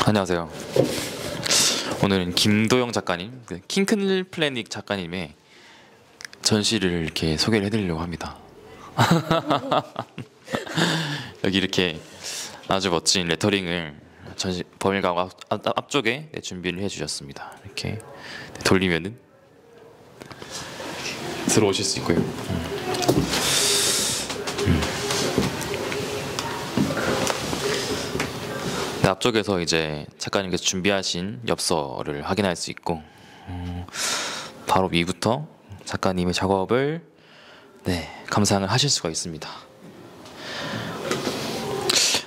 안녕하세요. 오늘은 김도영 작가님, 킹큰 플래닛 작가님의 전시를 이렇게 소개를 해드리려고 합니다. 여기 이렇게 아주 멋진 레터링을 전시 범일가구 앞쪽에 준비를 해주셨습니다. 이렇게 돌리면은 들어오실 수 있고요. 네, 앞쪽에서 이제 작가님께서 준비하신 엽서를 확인할 수 있고, 바로 위부터 작가님의 작업을 감상을 하실 수가 있습니다.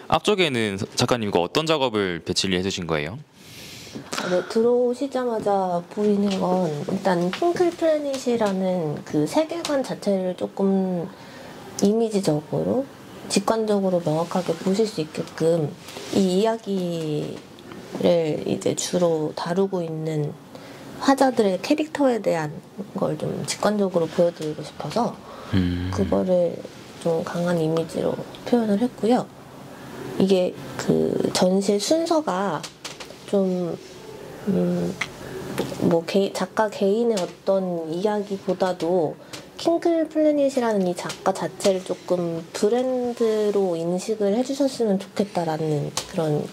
앞쪽에는 작가님 이거 어떤 작업을 배치를 해주신 거예요? 네, 들어오시자마자 보이는 건 일단 킹클 플래닛이라는 그 세계관 자체를 조금 이미지적으로 직관적으로 명확하게 보실 수 있게끔 이 이야기를 이제 주로 다루고 있는 화자들의 캐릭터에 대한 걸 좀 직관적으로 보여드리고 싶어서 그거를 좀 강한 이미지로 표현을 했고요. 이게 그 전시 순서가 좀 작가 개인의 어떤 이야기보다도 킹클 플래닛이라는 이 작가 자체를 조금 브랜드로 인식을 해주셨으면 좋겠다라는 그런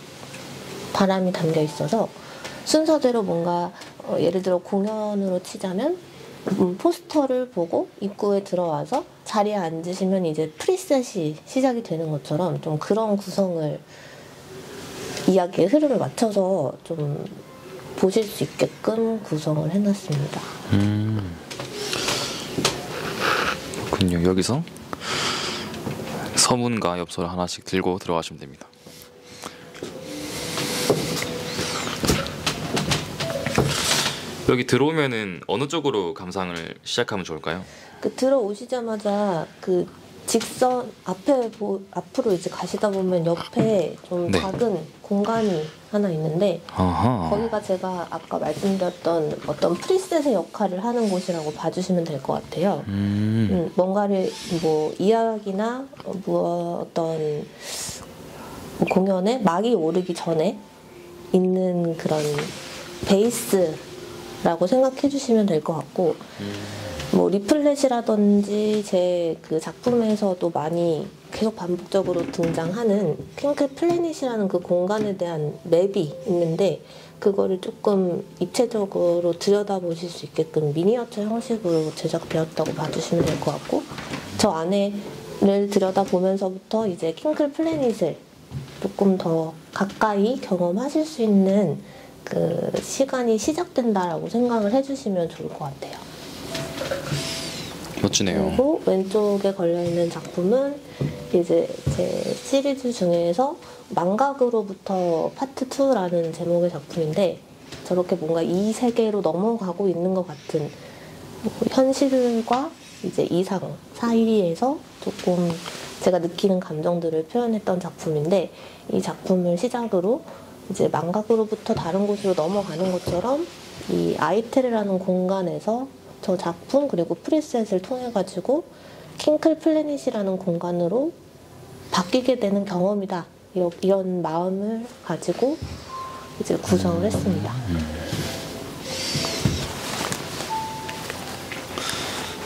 바람이 담겨 있어서 순서대로 뭔가 예를 들어 공연으로 치자면 포스터를 보고 입구에 들어와서 자리에 앉으시면 이제 프리셋이 시작이 되는 것처럼 좀 그런 구성을 이야기의 흐름을 맞춰서 좀 보실 수 있게끔 구성을 해놨습니다. 그렇군요. 여기서 서문과 엽서를 하나씩 들고 들어가시면 됩니다. 여기 들어오면은 어느 쪽으로 감상을 시작하면 좋을까요? 들어오시자마자 그 직선 앞으로 이제 가시다 보면 옆에 좀 작은 공간이 하나 있는데 거기가 제가 아까 말씀드렸던 어떤 프리셋의 역할을 하는 곳이라고 봐주시면 될 것 같아요. 뭔가를 뭐 이야기나 어떤 공연에 막이 오르기 전에 있는 그런 베이스라고 생각해 주시면 될 것 같고 뭐 리플렛이라든지 제 그 작품에서도 많이 계속 반복적으로 등장하는 킹클 플래닛이라는 그 공간에 대한 맵이 있는데 그거를 조금 입체적으로 들여다보실 수 있게끔 미니어처 형식으로 제작되었다고 봐주시면 될 것 같고 저 안에를 들여다보면서부터 이제 킹클 플래닛을 조금 더 가까이 경험하실 수 있는 그 시간이 시작된다라고 생각을 해주시면 좋을 것 같아요. 멋지네요. 그리고 왼쪽에 걸려있는 작품은 이제 제 시리즈 중에서 망각으로부터 파트 2라는 제목의 작품인데 저렇게 뭔가 이 세계로 넘어가고 있는 것 같은 현실과 이제 이상 사이에서 조금 제가 느끼는 감정들을 표현했던 작품인데 이 작품을 시작으로 이제 망각으로부터 다른 곳으로 넘어가는 것처럼 이 아이테르라는 공간에서 저 작품 그리고 프리셋을 통해 가지고 킹클 플래닛이라는 공간으로 바뀌게 되는 경험이다 이런 마음을 가지고 이제 구성을 했습니다.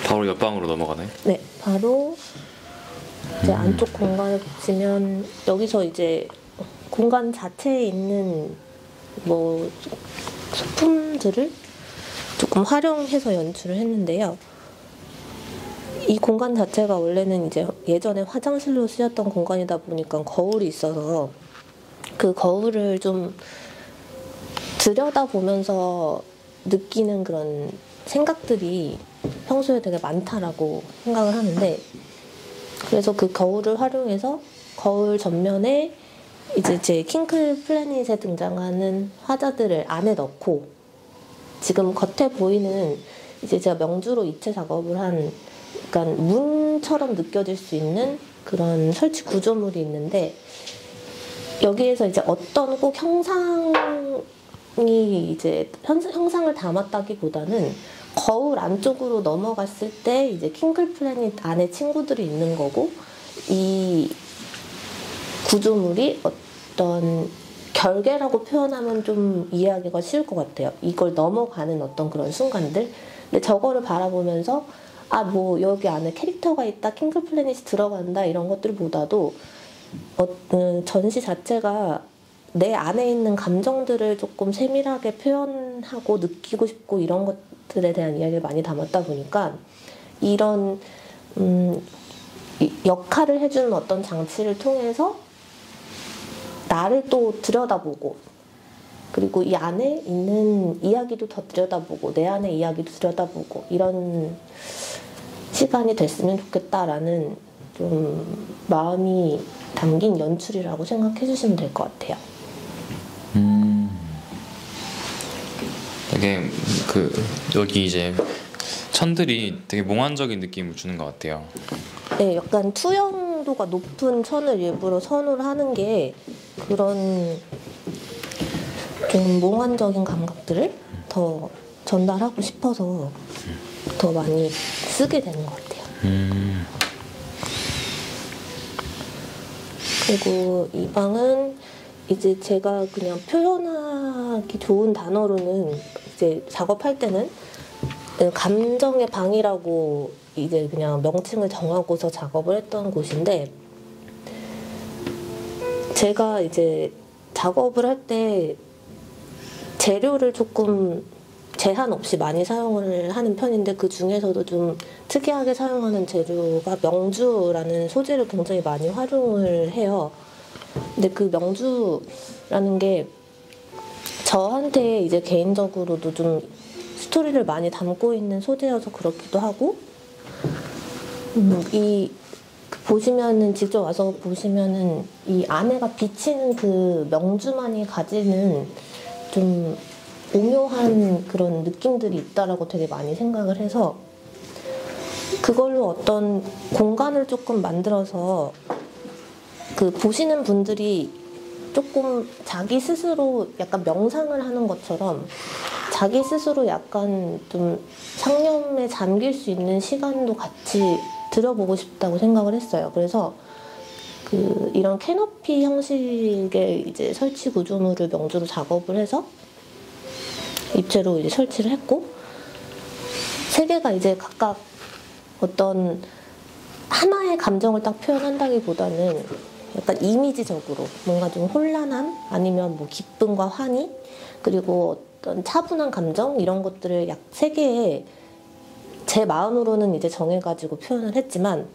바로 옆방으로 넘어가네. 네, 바로 이제 안쪽 공간을 보시면 여기서 이제 공간 자체에 있는 뭐 소품들을 조금 활용해서 연출을 했는데요. 이 공간 자체가 원래는 이제 예전에 화장실로 쓰였던 공간이다 보니까 거울이 있어서 그 거울을 좀 들여다보면서 느끼는 그런 생각들이 평소에 되게 많다라고 생각을 하는데 그래서 그 거울을 활용해서 거울 전면에 이제 제 킹클 플래닛에 등장하는 화자들을 안에 넣고 지금 겉에 보이는 이제 제가 명주로 입체 작업을 한 약간 문처럼 느껴질 수 있는 그런 설치 구조물이 있는데 여기에서 이제 어떤 꼭 형상이 이제 형상을 담았다기보다는 거울 안쪽으로 넘어갔을 때 이제 킹클 플래닛 안에 친구들이 있는 거고 이 구조물이 어떤 결계라고 표현하면 좀 이해하기가 쉬울 것 같아요. 이걸 넘어가는 어떤 그런 순간들. 근데 저거를 바라보면서 아, 뭐 여기 안에 캐릭터가 있다, 킹글 플래닛이 들어간다 이런 것들보다도 전시 자체가 내 안에 있는 감정들을 조금 세밀하게 표현하고 느끼고 싶고 이런 것들에 대한 이야기를 많이 담았다 보니까 이런 역할을 해주는 어떤 장치를 통해서 나를 또 들여다보고 그리고 이 안에 있는 이야기도 더 들여다보고 내 안의 이야기도 들여다보고 이런 시간이 됐으면 좋겠다라는 좀 마음이 담긴 연출이라고 생각해 주시면 될 것 같아요. 되게 여기 이제 천들이 되게 몽환적인 느낌을 주는 것 같아요. 네, 약간 투영도가 높은 천을 일부러 선호를 하는 게 그런 좀 몽환적인 감각들을 더 전달하고 싶어서 더 많이 쓰게 되는 것 같아요. 그리고 이 방은 이제 제가 그냥 표현하기 좋은 단어로는 이제 작업할 때는 감정의 방이라고 이제 그냥 명칭을 정하고서 작업을 했던 곳인데 제가 이제 작업을 할 때 재료를 조금 제한 없이 많이 사용을 하는 편인데 그 중에서도 좀 특이하게 사용하는 재료가 명주라는 소재를 굉장히 많이 활용을 해요. 근데 그 명주라는 게 저한테 이제 개인적으로도 좀 스토리를 많이 담고 있는 소재여서 그렇기도 하고 보시면은 직접 와서 보시면은 이 안에가 비치는 그 명주만이 가지는 좀 오묘한 그런 느낌들이 있다라고 되게 많이 생각을 해서 그걸로 어떤 공간을 조금 만들어서 그 보시는 분들이 조금 자기 스스로 약간 명상을 하는 것처럼 자기 스스로 약간 좀 상념에 잠길 수 있는 시간도 같이 들여보고 싶다고 생각을 했어요. 그래서 이런 캐너피 형식의 이제 설치 구조물을 명주로 작업을 해서 입체로 이제 설치를 했고 세 개가 이제 각각 어떤 하나의 감정을 딱 표현한다기보다는 약간 이미지적으로 뭔가 좀 혼란함 아니면 뭐 기쁨과 환희 그리고 어떤 차분한 감정 이런 것들을 약 세 개의 제 마음으로는 이제 정해가지고 표현을 했지만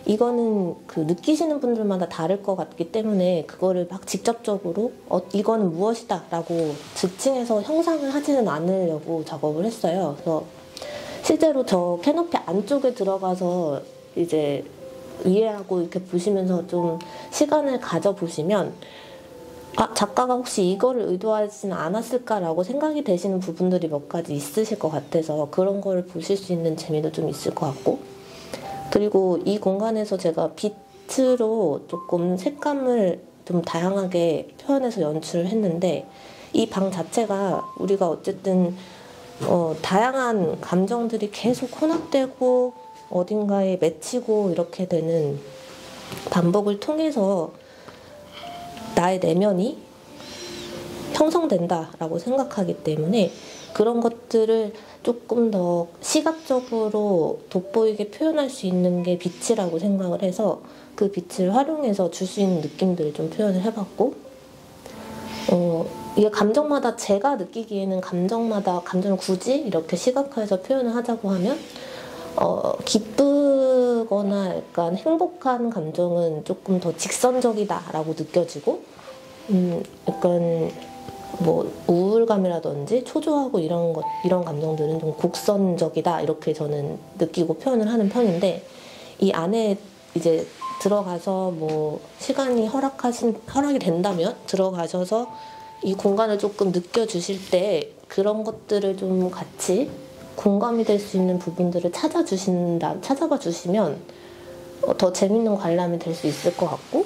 이거는 그 느끼시는 분들마다 다를 것 같기 때문에 그거를 막 직접적으로 이거는 무엇이다 라고 지칭해서 형상을 하지는 않으려고 작업을 했어요. 그래서 실제로 저 캐너피 안쪽에 들어가서 이제 이해하고 이렇게 보시면서 좀 시간을 가져보시면 아, 작가가 혹시 이거를 의도하지는 않았을까라고 생각이 되시는 부분들이 몇 가지 있으실 것 같아서 그런 거를 보실 수 있는 재미도 좀 있을 것 같고 그리고 이 공간에서 제가 빛으로 조금 색감을 좀 다양하게 표현해서 연출을 했는데 이 방 자체가 우리가 어쨌든 다양한 감정들이 계속 혼합되고 어딘가에 맺히고 이렇게 되는 반복을 통해서 나의 내면이 형성된다라고 생각하기 때문에 그런 것들을 조금 더 시각적으로 돋보이게 표현할 수 있는 게 빛이라고 생각을 해서 그 빛을 활용해서 줄 수 있는 느낌들을 좀 표현을 해봤고 이게 감정마다 제가 느끼기에는 감정을 굳이 이렇게 시각화해서 표현을 하자고 하면 기쁘거나 약간 행복한 감정은 조금 더 직선적이다라고 느껴지고 약간 뭐 우울감이라든지 초조하고 이런 감정들은 좀 곡선적이다 이렇게 저는 느끼고 표현을 하는 편인데 이 안에 이제 들어가서 뭐 시간이 허락이 된다면 들어가셔서 이 공간을 조금 느껴주실 때 그런 것들을 좀 같이 공감이 될 수 있는 부분들을 찾아봐 주시면 더 재밌는 관람이 될 수 있을 것 같고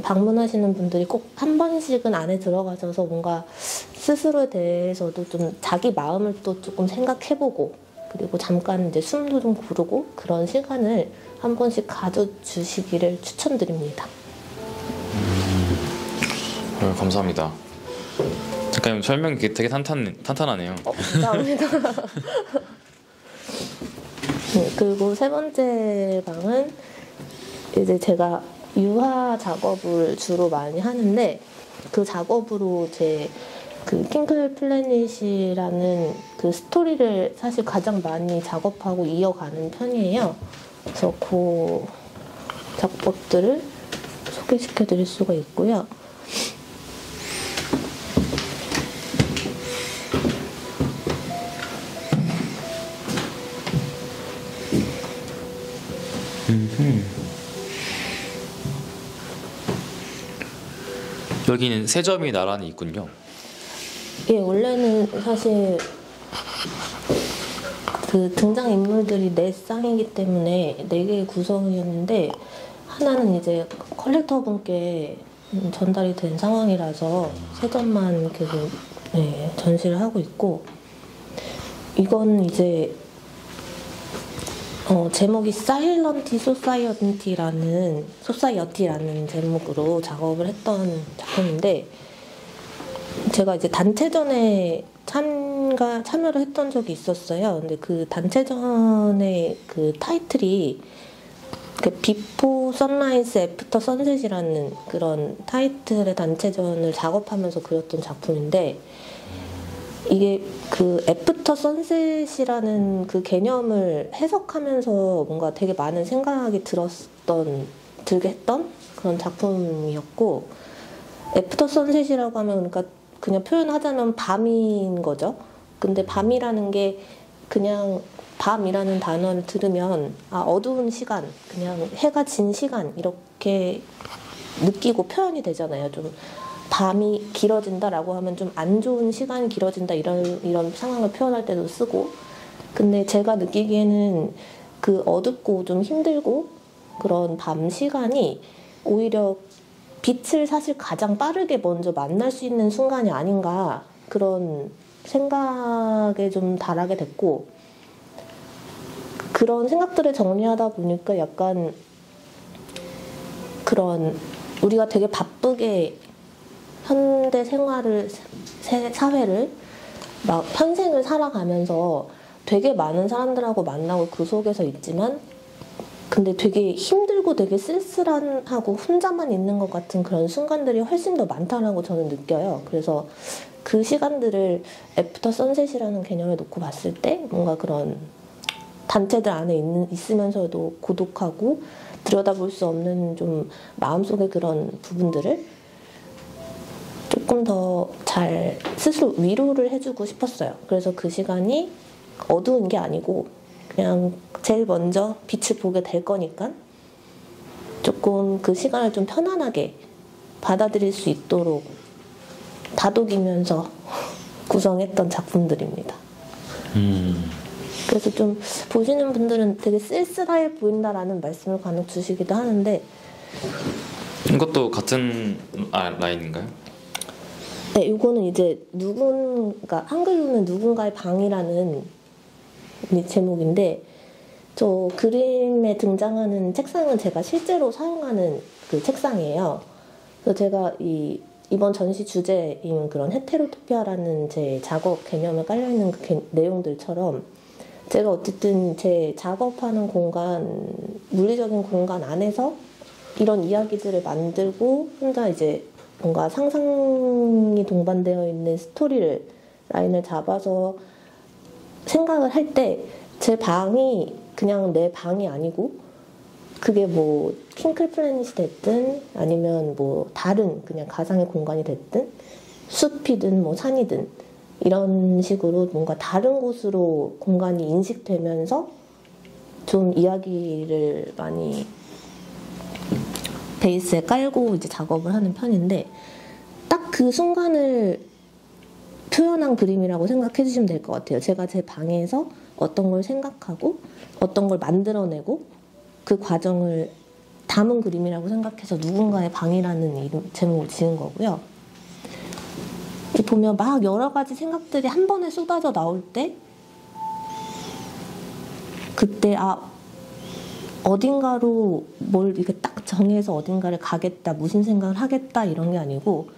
방문하시는 분들이 꼭 한 번씩은 안에 들어가셔서 뭔가 스스로에 대해서도 좀 자기 마음을 또 조금 생각해보고 그리고 잠깐 이제 숨도 좀 고르고 그런 시간을 한 번씩 가져주시기를 추천드립니다. 감사합니다. 작가님 설명이 되게 탄탄하네요. 감사합니다. 네, 그리고 세 번째 방은 이제 제가 유화 작업을 주로 많이 하는데 그 작업으로 제 그 킹클 플래닛이라는 그 스토리를 사실 가장 많이 작업하고 이어가는 편이에요. 그래서 그 작업들을 소개시켜 드릴 수가 있고요. 여기는 세 점이 나란히 있군요. 예, 원래는 사실 그 등장 인물들이 네 쌍이기 때문에 네 개의 구성이었는데 하나는 이제 컬렉터 분께 전달이 된 상황이라서 세 점만 계속 전시를 하고 있고, 이건 이제 제목이 사일런티 소사이어티라는 제목으로 작업을 했던 작품인데, 제가 이제 단체전에 참여를 했던 적이 있었어요. 근데 그 단체전의 그 타이틀이 비포 선라이즈 애프터 선셋이라는 그런 타이틀의 단체전을 작업하면서 그렸던 작품인데, 이게 그 애프터 선셋이라는 그 개념을 해석하면서 뭔가 되게 많은 생각이 들게 했던 그런 작품이었고, 애프터 선셋이라고 하면 그러니까 그냥 표현하자면 밤인 거죠. 근데 밤이라는 게 그냥 밤이라는 단어를 들으면 어두운 시간, 그냥 해가 진 시간 이렇게 느끼고 표현이 되잖아요. 좀 밤이 길어진다라고 하면 좀 안 좋은 시간이 길어진다 이런 상황을 표현할 때도 쓰고, 근데 제가 느끼기에는 그 어둡고 좀 힘들고 그런 밤 시간이 오히려 빛을 사실 가장 빠르게 먼저 만날 수 있는 순간이 아닌가, 그런 생각에 좀 달하게 됐고, 그런 생각들을 정리하다 보니까 약간 그런 우리가 되게 바쁘게 현대 사회를 막 현생을 살아가면서 되게 많은 사람들하고 만나고 그 속에서 있지만, 근데 되게 힘들고 되게 쓸쓸하고 혼자만 있는 것 같은 그런 순간들이 훨씬 더 많다라고 저는 느껴요. 그래서 그 시간들을 애프터 선셋이라는 개념에 놓고 봤을 때 뭔가 그런 단체들 안에 있으면서도 고독하고 들여다볼 수 없는 좀 마음속의 그런 부분들을 조금 더 잘 스스로 위로를 해주고 싶었어요. 그래서 그 시간이 어두운 게 아니고 그냥 제일 먼저 빛을 보게 될 거니까 조금 그 시간을 좀 편안하게 받아들일 수 있도록 다독이면서 구성했던 작품들입니다. 그래서 좀 보시는 분들은 되게 쓸쓸해 보인다라는 말씀을 간혹 주시기도 하는데, 이것도 같은 라인인가요? 네, 이거는 이제 한글로는 누군가의 방이라는 제목인데, 저 그림에 등장하는 책상은 제가 실제로 사용하는 그 책상이에요. 그래서 제가 이번 전시 주제인 그런 헤테로토피아라는 제 작업 개념에 깔려있는 그 내용들처럼 제가 어쨌든 제 작업하는 공간, 물리적인 공간 안에서 이런 이야기들을 만들고 혼자 이제 뭔가 상상이 동반되어 있는 라인을 잡아서 생각을 할 때 제 방이 그냥 내 방이 아니고, 그게 뭐 킹클 플래닛이 됐든 아니면 뭐 다른 그냥 가상의 공간이 됐든 숲이든 뭐 산이든 이런 식으로 뭔가 다른 곳으로 공간이 인식되면서 좀 이야기를 많이 베이스에 깔고 이제 작업을 하는 편인데, 딱 그 순간을 표현한 그림이라고 생각해 주시면 될 것 같아요. 제가 제 방에서 어떤 걸 생각하고 어떤 걸 만들어내고 그 과정을 담은 그림이라고 생각해서 누군가의 방이라는 제목을 지은 거고요. 보면 막 여러 가지 생각들이 한 번에 쏟아져 나올 때, 그때 어딘가로 뭘 이렇게 딱 정해서 어딘가를 가겠다, 무슨 생각을 하겠다 이런 게 아니고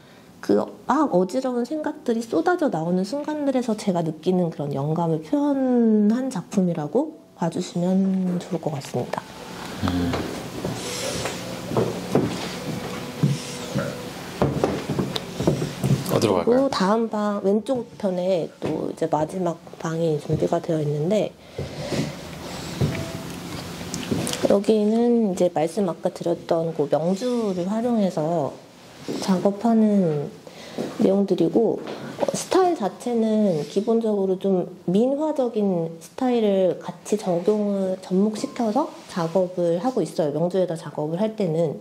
그 막 어지러운 생각들이 쏟아져 나오는 순간들에서 제가 느끼는 그런 영감을 표현한 작품이라고 봐주시면 좋을 것 같습니다. 어디로 갈까요? 그리고 다음 방 왼쪽 편에 또 이제 마지막 방이 준비가 되어 있는데, 여기는 이제 말씀 아까 드렸던 그 명주를 활용해서 작업하는 내용들이고, 스타일 자체는 기본적으로 좀 민화적인 스타일을 같이 접목시켜서 작업을 하고 있어요. 명주에다 작업을 할 때는.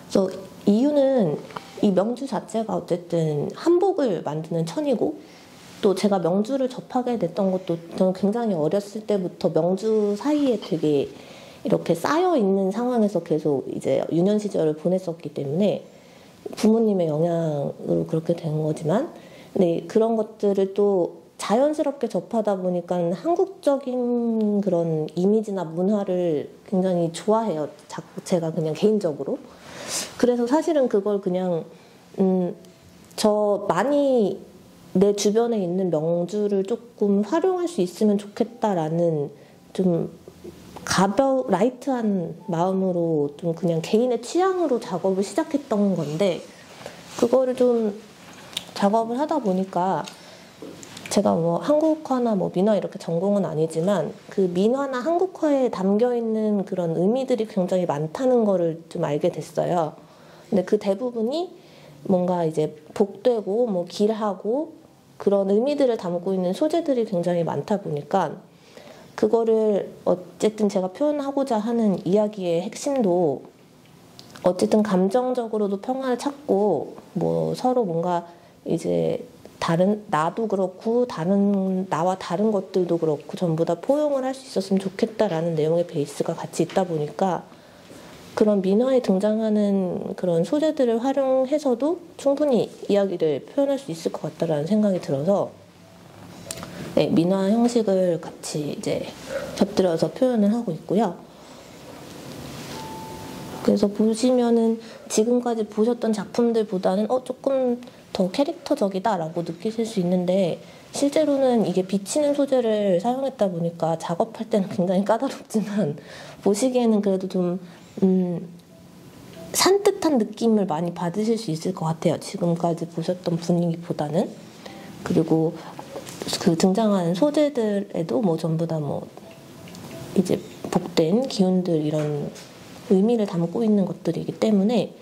그래서 이유는 이 명주 자체가 어쨌든 한복을 만드는 천이고, 또 제가 명주를 접하게 됐던 것도 저는 굉장히 어렸을 때부터 명주 사이에 되게 이렇게 쌓여 있는 상황에서 계속 이제 유년 시절을 보냈었기 때문에 부모님의 영향으로 그렇게 된 거지만, 네, 그런 것들을 또 자연스럽게 접하다 보니까 한국적인 그런 이미지나 문화를 굉장히 좋아해요. 제가 그냥 개인적으로. 그래서 사실은 그걸 그냥 저 많이 내 주변에 있는 명주를 조금 활용할 수 있으면 좋겠다라는 좀 라이트한 마음으로 좀 그냥 개인의 취향으로 작업을 시작했던 건데, 그거를 좀 작업을 하다 보니까 제가 뭐 한국화나 뭐 민화 이렇게 전공은 아니지만 그 민화나 한국화에 담겨 있는 그런 의미들이 굉장히 많다는 거를 좀 알게 됐어요. 근데 그 대부분이 뭔가 이제 복되고 뭐 길하고 그런 의미들을 담고 있는 소재들이 굉장히 많다 보니까, 그거를 어쨌든 제가 표현하고자 하는 이야기의 핵심도 어쨌든 감정적으로도 평화를 찾고, 뭐 서로 뭔가 이제 다른 나도 그렇고 나와 다른 것들도 그렇고 전부 다 포용을 할 수 있었으면 좋겠다라는 내용의 베이스가 같이 있다 보니까, 그런 민화에 등장하는 그런 소재들을 활용해서도 충분히 이야기를 표현할 수 있을 것 같다라는 생각이 들어서, 네, 민화 형식을 같이 이제 곁들여서 표현을 하고 있고요. 그래서 보시면은 지금까지 보셨던 작품들보다는 조금 더 캐릭터적이다라고 느끼실 수 있는데, 실제로는 이게 비치는 소재를 사용했다 보니까 작업할 때는 굉장히 까다롭지만 보시기에는 그래도 좀 산뜻한 느낌을 많이 받으실 수 있을 것 같아요. 지금까지 보셨던 분위기보다는. 그리고 그 등장하는 소재들에도 뭐 전부 다 뭐 이제 복된 기운들 이런 의미를 담고 있는 것들이기 때문에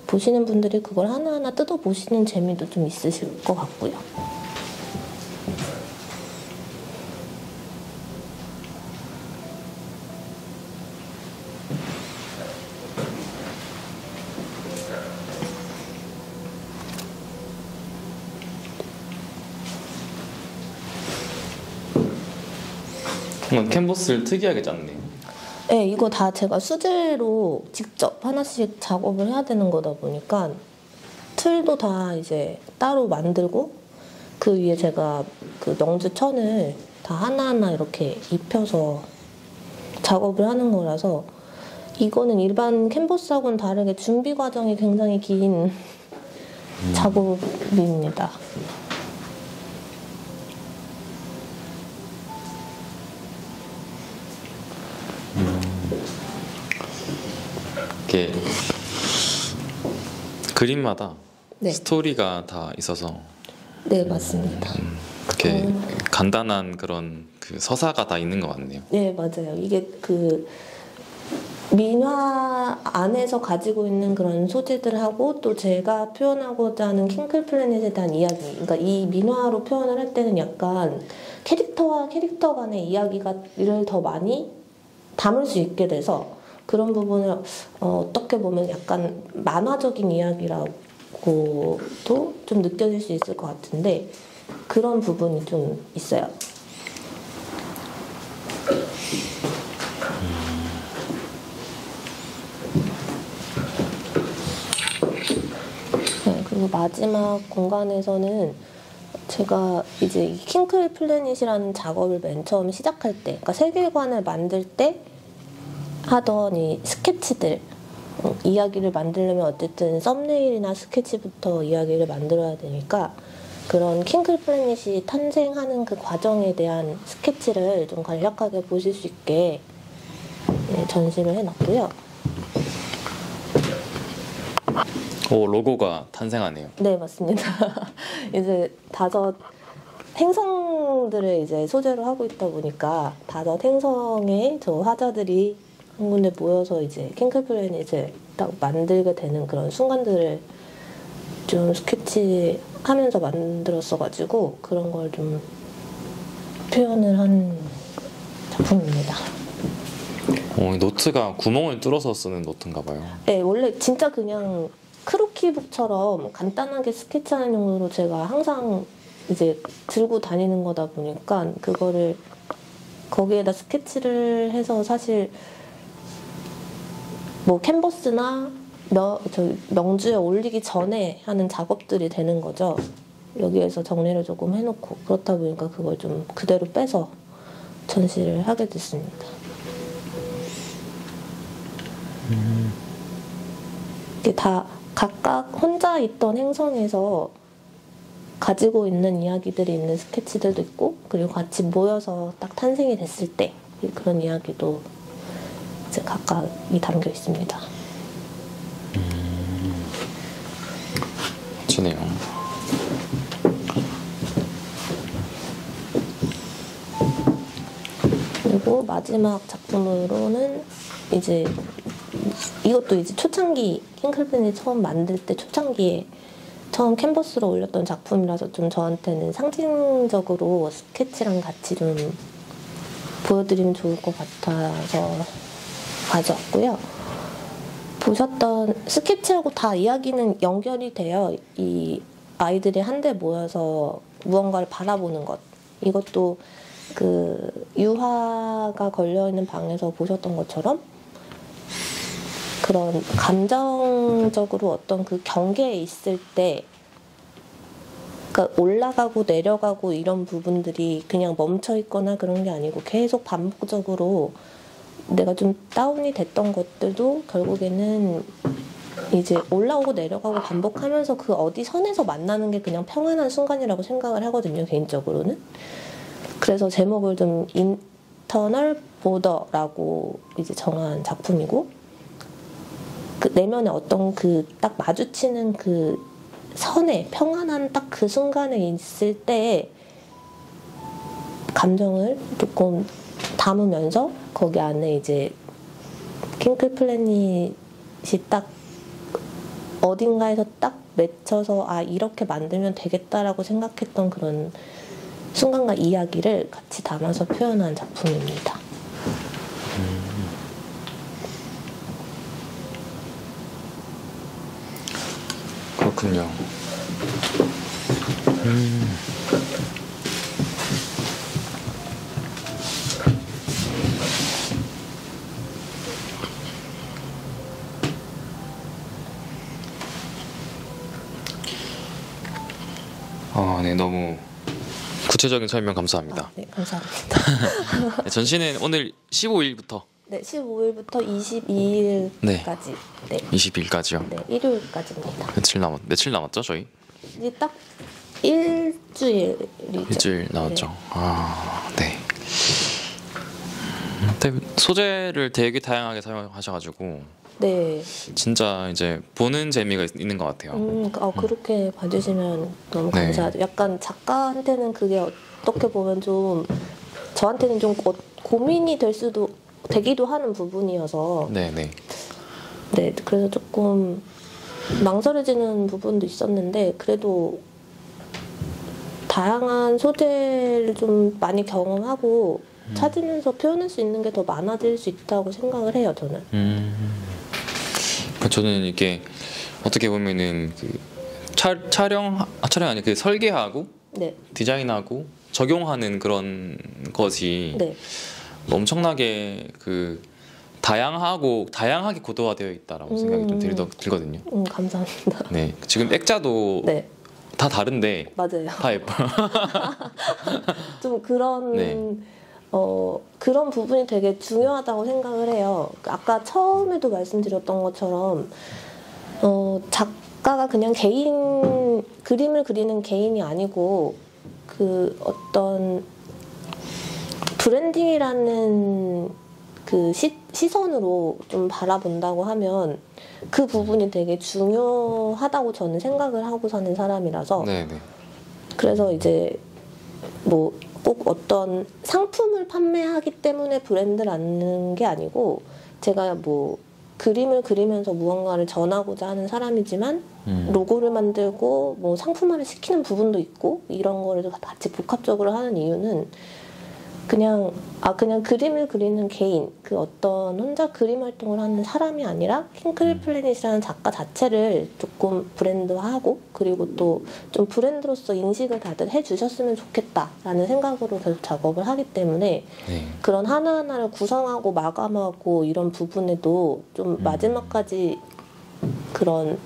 보시는 분들이 그걸 하나하나 뜯어보시는 재미도 좀 있으실 것 같고요. 캔버스를 특이하게 짰네요. 네, 이거 다 제가 수제로 직접 하나씩 작업을 해야 되는 거다 보니까 틀도 다 이제 따로 만들고, 그 위에 제가 그 명주 천을 다 하나하나 이렇게 입혀서 작업을 하는 거라서, 이거는 일반 캔버스하고는 다르게 준비 과정이 굉장히 긴 작업입니다. 이게 그림마다 네. 스토리가 다 있어서, 네, 맞습니다. 이렇게 간단한 그런 그 서사가 다 있는 것 같네요. 네, 맞아요. 이게 그 민화 안에서 가지고 있는 그런 소재들하고 또 제가 표현하고자 하는 킹클 플래닛에 대한 이야기, 그러니까 이 민화로 표현을 할 때는 약간 캐릭터와 캐릭터 간의 이야기를 더 많이 담을 수 있게 돼서, 그런 부분을 어떻게 보면 약간 만화적인 이야기라고도 좀 느껴질 수 있을 것 같은데, 그런 부분이 좀 있어요. 네, 그리고 마지막 공간에서는 제가 이제 이 킹클 플래닛이라는 작업을 맨 처음 시작할 때, 그러니까 세계관을 만들 때 하던 이 스케치들, 이야기를 만들려면 어쨌든 썸네일이나 스케치부터 이야기를 만들어야 되니까 그런 킹클 플래닛이 탄생하는 그 과정에 대한 스케치를 좀 간략하게 보실 수 있게 전시를 해놨고요. 오, 로고가 탄생하네요. 네, 맞습니다. 이제 5 행성들을 이제 소재로 하고 있다 보니까 5 행성의 저 화자들이 한 군데 모여서 이제 킹클 플래닛을 딱 만들게 되는 그런 순간들을 좀 스케치하면서 만들었어가지고 그런 걸 좀 표현을 한 작품입니다. 이 노트가 구멍을 뚫어서 쓰는 노트인가 봐요. 네, 원래 진짜 그냥 크로키북처럼 간단하게 스케치하는 용도로 제가 항상 이제 들고 다니는 거다 보니까 그거를 거기에다 스케치를 해서 사실 뭐 캔버스나 명주에 올리기 전에 하는 작업들이 되는 거죠. 여기에서 정리를 조금 해놓고 그렇다 보니까 그걸 좀 그대로 빼서 전시를 하게 됐습니다. 이게 다 각각 혼자 있던 행성에서 가지고 있는 이야기들이 있는 스케치들도 있고 그리고 같이 모여서 딱 탄생이 됐을 때 그런 이야기도 이제 각각이 담겨 있습니다. 멋지네요. 그리고 마지막 작품으로는 이제 이것도 이제 초창기 킹클 플래닛 처음 만들 때 초창기에 처음 캔버스로 올렸던 작품이라서 좀 저한테는 상징적으로 스케치랑 같이 좀 보여드리면 좋을 것 같아서 가져왔고요. 보셨던 스케치하고 다 이야기는 연결이 돼요. 이 아이들이 한데 모여서 무언가를 바라보는 것. 이것도 그 유화가 걸려있는 방에서 보셨던 것처럼 그런 감정적으로 어떤 그 경계에 있을 때 그러니까 올라가고 내려가고 이런 부분들이 그냥 멈춰 있거나 그런 게 아니고 계속 반복적으로 내가 좀 다운이 됐던 것들도 결국에는 이제 올라오고 내려가고 반복하면서 그 어디 선에서 만나는 게 그냥 평안한 순간이라고 생각을 하거든요, 개인적으로는. 그래서 제목을 좀 인터널 보더라고 이제 정한 작품이고 그 내면에 어떤 그 딱 마주치는 그 선에 평안한 딱 그 순간에 있을 때 감정을 조금 담으면서 거기 안에 이제 킹클 플래닛이 딱 어딘가에서 딱 맺혀서 아 이렇게 만들면 되겠다라고 생각했던 그런 순간과 이야기를 같이 담아서 표현한 작품입니다. 그렇군요. 네, 너무 구체적인 설명 감사합니다. 네, 감사합니다. 네, 전시는 오늘 15일부터 네, 15일부터 22일까지. 네. 20일까지요. 네, 일요일까지입니다. 며칠 남았죠, 저희? 이제 딱 일주일이죠. 일주일 남았죠. 네. 소재를 되게 다양하게 사용하셔가지고 네. 진짜 이제 보는 재미가 있는 것 같아요. 그렇게 봐주시면 너무 네. 감사하죠. 약간 작가한테는 그게 어떻게 보면 좀 저한테는 좀 고민이 되기도 하는 부분이어서 네네. 네, 그래서 조금 망설여지는 부분도 있었는데 그래도 다양한 소재를 좀 많이 경험하고 찾으면서 표현할 수 있는 게 더 많아질 수 있다고 생각을 해요, 저는. 저는 이게 어떻게 보면은 그 촬영이 아니 그 설계하고 네. 디자인하고 적용하는 그런 것이 네. 엄청나게 그 다양하게 고도화되어 있다라고 생각이 좀 들거든요. 감사합니다. 네, 지금 액자도 네. 다 다른데 맞아요. 다 예뻐요. 좀 그런 네. 그런 부분이 되게 중요하다고 생각을 해요. 아까 처음에도 말씀드렸던 것처럼 작가가 그냥 그림을 그리는 개인이 아니고 그 어떤 브랜딩이라는 그 시선으로 좀 바라본다고 하면 그 부분이 되게 중요하다고 저는 생각을 하고 사는 사람이라서 네네. 그래서 이제 뭐 꼭 어떤 상품을 판매하기 때문에 브랜드라는 게 아니고 제가 뭐 그림을 그리면서 무언가를 전하고자 하는 사람이지만 로고를 만들고 뭐 상품화를 시키는 부분도 있고 이런 거를 같이 복합적으로 하는 이유는 그냥 그림을 그리는 개인, 그 어떤 혼자 그림 활동을 하는 사람이 아니라 킹크릴 플래닛이라는 작가 자체를 조금 브랜드화하고 그리고 또 좀 브랜드로서 인식을 다들 해주셨으면 좋겠다라는 생각으로 계속 작업을 하기 때문에 네. 그런 하나하나를 구성하고 마감하고 이런 부분에도 좀 마지막까지 그런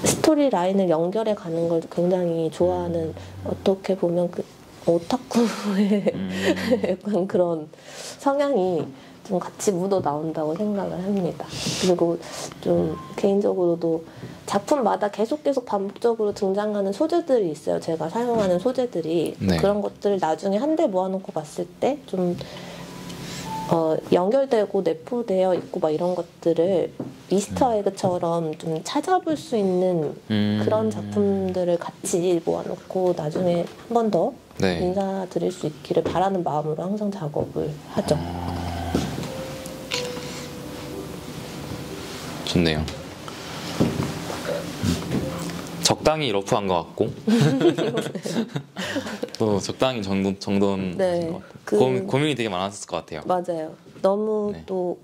스토리 라인을 연결해 가는 걸 굉장히 좋아하는 어떻게 보면 그 오타쿠의 약간 그런 성향이 좀 같이 묻어 나온다고 생각을 합니다. 그리고 좀 개인적으로도 작품마다 계속 반복적으로 등장하는 소재들이 있어요. 제가 사용하는 소재들이 네. 그런 것들을 나중에 한데 모아놓고 봤을 때 좀 연결되고 내포되어 있고 막 이런 것들을 이스터 에그처럼 좀 찾아볼 수 있는 그런 작품들을 같이 모아놓고 나중에 한 번 더 네. 인사드릴 수 있기를 바라는 마음으로 항상 작업을 하죠. 좋네요. 적당히 러프한 것 같고 또 적당히 정돈 네. 것 같아요. 고민이 되게 많았을 것 같아요. 맞아요. 너무 네. 또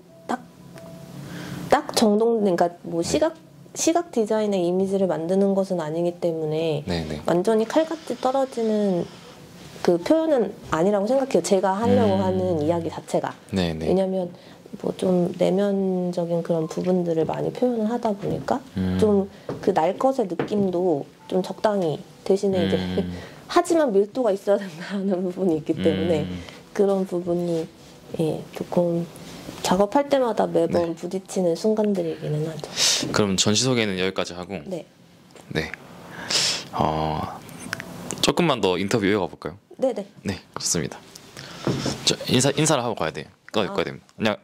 딱 정동, 그러니까 뭐 시각 디자인의 이미지를 만드는 것은 아니기 때문에 네네. 완전히 칼같이 떨어지는 그 표현은 아니라고 생각해요. 제가 하려고 하는 이야기 자체가. 네네. 왜냐면 뭐 좀 내면적인 그런 부분들을 많이 표현을 하다 보니까 좀 그 날 것의 느낌도 좀 적당히 대신에 이제 하지만 밀도가 있어야 된다는 부분이 있기 때문에 그런 부분이 조금 작업할 때마다 매번 네. 부딪히는 순간들이기는 하죠. 그럼 전시 소개는 여기까지 하고 네. 네. 조금만 더 인터뷰 이어가 볼까요? 네네. 네, 좋습니다. 인사를 하고 가야 돼요. 꺼야 됩니다. 안녕.